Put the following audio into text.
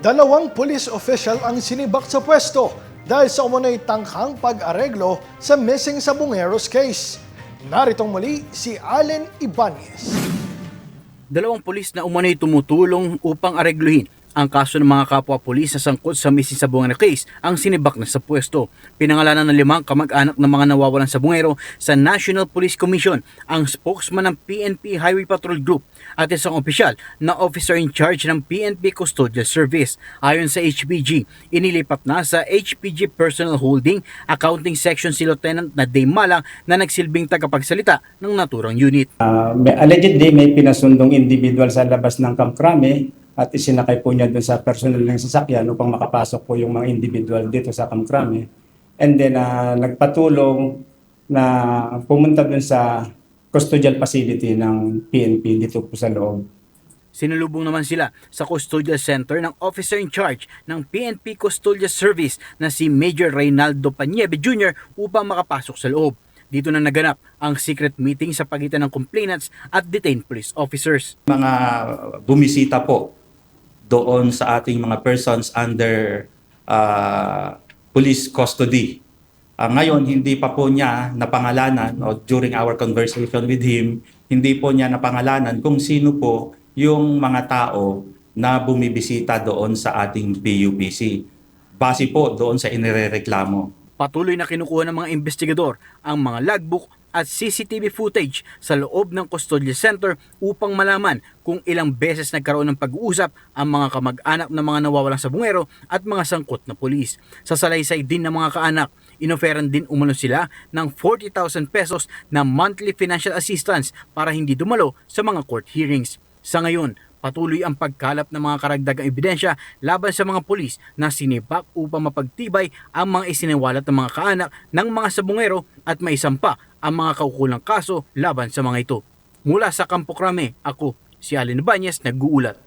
Dalawang police official ang sinibak sa pwesto dahil sa umano'y tangkang pag-areglo sa missing Sabongeros case. Naritong muli si Allen Ibanez. Dalawang pulis na umano'y tumutulong upang aregluhin ang kaso ng mga kapwa-pulis na sangkot sa missing Sabongero case ang sinibak na sa pwesto. Pinangalanan ng 5 kamag-anak ng mga nawawalang Sabongero sa National Police Commission, ang spokesman ng PNP Highway Patrol Group at isang opisyal na officer in charge ng PNP Custodial Service. Ayon sa HPG, inilipat na sa HPG Personal Holding Accounting Section si Lieutenant Naday Malang na nagsilbing tagapagsalita ng naturang unit. Allegedly, may pinasundong individual sa labas ng Camp Crame at isinakay po niya doon sa personal ng sasakyan upang makapasok po yung mga individual dito sa Camp Crame. And then nagpatulong na pumunta doon sa custodial facility ng PNP dito po sa loob. Sinalubong naman sila sa custodial center ng officer in charge ng PNP Custodial Service na si Major Reynaldo Paniebe Jr. upang makapasok sa loob. Dito na naganap ang secret meeting sa pagitan ng complainants at detained police officers. Mga bumisita po doon sa ating mga persons under police custody. Ngayon, hindi pa po niya napangalanan o during our conversation with him, hindi po niya napangalanan kung sino po yung mga tao na bumibisita doon sa ating PUPC. Base po doon sa inirereklamo. Patuloy na kinukuha ng mga investigador ang mga logbook at CCTV footage sa loob ng custodial center upang malaman kung ilang beses nagkaroon ng pag-uusap ang mga kamag-anak ng mga nawawalang Sabongero at mga sangkot na pulis. Sa salaysay din ng mga kaanak, inoferan din umano sila ng 40,000 pesos na monthly financial assistance para hindi dumalo sa mga court hearings. Sa ngayon, patuloy ang pagkalap ng mga karagdagang ebidensya laban sa mga pulis na sinibak upang mapagtibay ang mga isiniwalat ng mga kaanak ng mga Sabongero at maisampa ang mga kaukulang kaso laban sa mga ito. Mula sa Campo Crame, ako si Allen Ibanez, nag-uulat.